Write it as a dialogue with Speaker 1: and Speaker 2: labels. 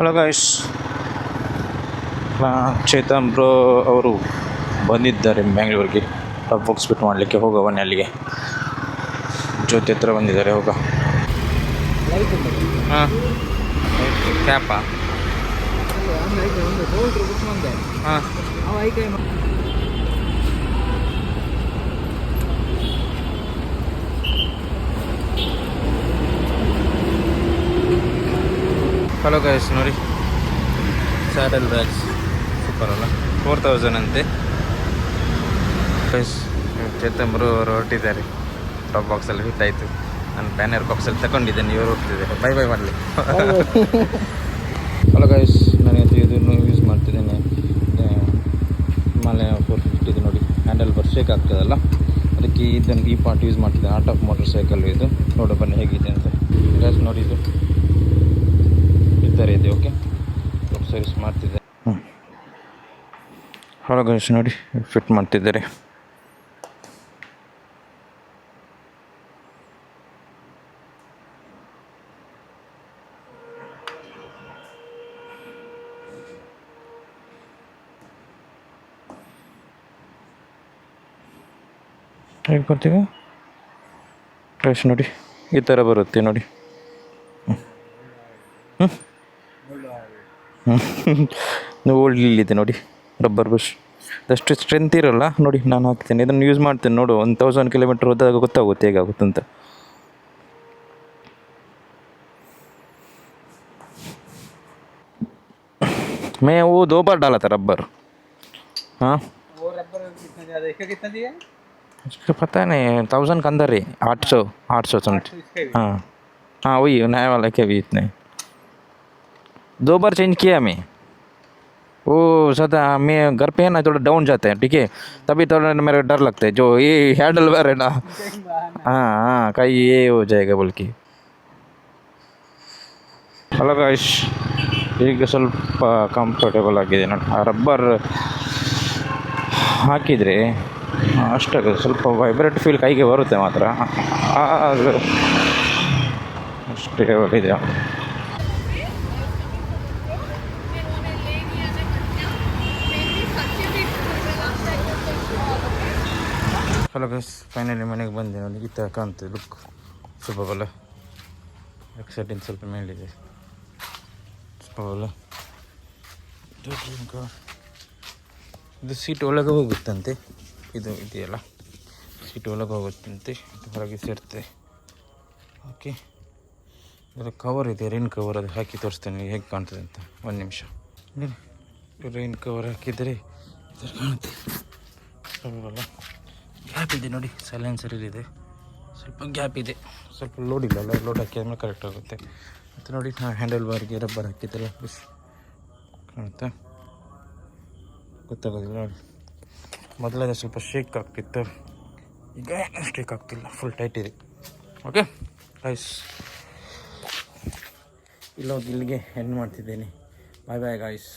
Speaker 1: Hello guys, Chetan bro ಅವರು ಬಂದಿದ್ದಾರೆ ಬ್ಯಾಂಗ್ಳೂರಿಗೆ tub box fit ಮಾಡಲಿಕ್ಕೆ. ಹೋಗ ಬನ್ನಿ ಅಲ್ಲಿಗೆ. ಜ್ಯೋತಿ ಹತ್ರ ಬಂದಿದ್ದಾರೆ. ಹೋಗ. ಹಾಂ ಕ್ಯಾಪಾ? ಹಾಂ ಹಲೋ ಗಾಯ್ಸ್, ನೋಡಿ ಸ್ಯಾಡಲ್ ಬ್ಯಾಗ್ಸ್ ಸೂಪರ್ ಅಲ್ಲ, 4000 ಅಂತೆ ಗೈಸ್. ಚೇತನ್ ಬ್ರೋ ಅವರು ಹೊರಟಿದ್ದಾರೆ. ಟಾಪ್ ಬಾಕ್ಸಲ್ಲಿ ಫಿಟ್ ಆಯಿತು. ನಾನು ಬ್ಯಾನರ್ ಬಾಕ್ಸಲ್ಲಿ ತಗೊಂಡಿದ್ದೇನೆ, ಇವರು ಹೋಗ್ತಿದ್ದಾರೆ. ಬೈ ಬೈ ಮಾಡಲಿ. ಹಲೋ ಗೈಸ್, ನಾನು ಇದನ್ನು ಯೂಸ್ ಮಾಡ್ತಿದ್ದೇನೆ. ಹಿಮಾಲಯ 450 ನೋಡಿ. ಹ್ಯಾಂಡಲ್ ಬರ್ ಶೇಕ್ ಆಗ್ತದಲ್ಲ, ಅದಕ್ಕೆ ಇದನ್ನು ಈ ಪಾರ್ಟ್ ಯೂಸ್ ಮಾಡ್ತಿದ್ದೇನೆ. ಆರ್ಟ್ ಆಫ್ ಮೋಟರ್ ಸೈಕಲ್ ಇದು. ನೋಡೋ ಬನ್ನಿ ಹೇಗಿದೆ ಅಂತ ಗೈಸ್. ನೋಡಿ ಇದು ಇದ್ದಾರೆ ಇದೆ. ಓಕೆ, ಸರ್ವಿಸ್ ಮಾಡ್ತಿದ್ದೆ. ಹಲೋ ಗೈಸ್, ನೋಡಿ ಫಿಟ್ ಮಾಡ್ತಿದ್ದಾರೆ. ಹೇಗೆ ಬರ್ತೀವಿ ಗೈಸ್? ನೋಡಿ ಈ ಥರ ಬರುತ್ತೆ ನೋಡಿ. ಓಲ್ಡ್ ಇಲ್ಲಿದೆ ನೋಡಿ, ರಬ್ಬರ್ ಬುಷ್. ಅಷ್ಟು ಸ್ಟ್ರೆಂತ್ ಇರೋಲ್ಲ ನೋಡಿ. ನಾನು ಹಾಕ್ತೇನೆ, ಇದನ್ನು ಯೂಸ್ ಮಾಡ್ತೇನೆ. ನೋಡು, 1000 ಕಿಲೋಮೀಟ್ರ್ ಹೋದಾಗ ಗೊತ್ತಾಗುತ್ತೆ ಹೇಗಾಗುತ್ತೆ ಅಂತ. मैं वो 2 बार डाला था रबर. हाँ, वो रबर कितना ज़्यादा, इसका कितना दिया? इसका पता नहीं, 1000 के अंदर ही 800 समथिंग. हाँ हाँ, वही नया वाला के भी इतने. 2 बार चेंज किया मैं. वो सदा मैं घर पे है ना, थोड़ा डाउन जाते हैं, ठीक है, तभी थोड़ा मेरा डर लगता है. जो ये हैंडल बार है ना, हाँ हाँ, कहीं ये हो जाएगा बोल के. ಹಲೋ ಗಾಯ್ಸ್, ಈಗ ಸ್ವಲ್ಪ ಕಂಫರ್ಟೇಬಲ್ ಆಗಿದೆ ನೋಡಿ. ಆ ರಬ್ಬರ್ ಹಾಕಿದರೆ ಅಷ್ಟಾಗ ಸ್ವಲ್ಪ ವೈಬ್ರೇಟ್ ಫೀಲ್ ಕೈಗೆ ಬರುತ್ತೆ ಮಾತ್ರ. ಅಷ್ಟೇ ಇದೆ. ಹಲೋ ಗೈಸ್, ಫೈನಲಿ ಮನೆಗೆ ಬಂದೆ ನೋಡಿ. ಈ ಥರ ಕಾಣ್ತದೆ ಲುಕ್. ಸೂಪರ್ ಎಕ್ಸೈಟಿಂಗ್ ಸ್ವಲ್ಪ ಮೇಲಿದೆ. ಸೂಪರ್. ಇದು ಸೀಟ್ ಒಳಗೆ ಹೋಗುತ್ತಂತೆ. ಇದು ಇದೆಯಲ್ಲ, ಸೀಟ್ ಒಳಗೆ ಹೋಗುತ್ತಂತೆ, ಹೊರಗೆ ಸೇರ್ತದೆ. ಓಕೆ, ಇದರ ಕವರ್ ಇದೆ, ರೈನ್ ಕವರ್. ಅದು ಹಾಕಿ ತೋರಿಸ್ತೇನೆ ಹೇಗೆ ಕಾಣ್ತದೆ ಅಂತ. ಒಂದು ನಿಮಿಷ. ರೈನ್ ಕವರ್ ಹಾಕಿದರೆ ಈ ಥರ ಕಾಣುತ್ತೆ. ಅಲ್ಲ, ಗ್ಯಾಪ್ ಇದೆ ನೋಡಿ, ಸೈಲೆನ್ಸರ್ ಇದೆ, ಸ್ವಲ್ಪ ಗ್ಯಾಪ್ ಇದೆ. ಸ್ವಲ್ಪ ಲೋಡ್ ಇಲ್ಲ, ಲೋಡ್ ಹಾಕಿದ್ಮೇಲೆ ಕರೆಕ್ಟ್ ಆಗುತ್ತೆ. ಮತ್ತು ನೋಡಿ, ನಾವು ಹ್ಯಾಂಡಲ್ ಬಾರ್ಗೆ ರಬ್ಬರ್ ಹಾಕಿದ್ದೆಲ್ಲ ಬುಷ್ ಕಾಣುತ್ತಾ? ಗೊತ್ತಾಗೋದಿಲ್ಲ ನೋಡಿ. ಮೊದಲಾಗ ಸ್ವಲ್ಪ ಶೇಕ್ ಆಗ್ತಿತ್ತು, ಈಗ ಶೇಕ್ ಆಗ್ತಿಲ್ಲ, ಫುಲ್ ಟೈಟ್ ಇದೆ. ಓಕೆ ಗೈಸ್, ಇಲ್ಲಿಗೆ ಎಂಡ್ ಮಾಡ್ತಿದ್ದೇನೆ. ಬಾಯ್ ಬಾಯ್ ಗಾಯ್ಸ್.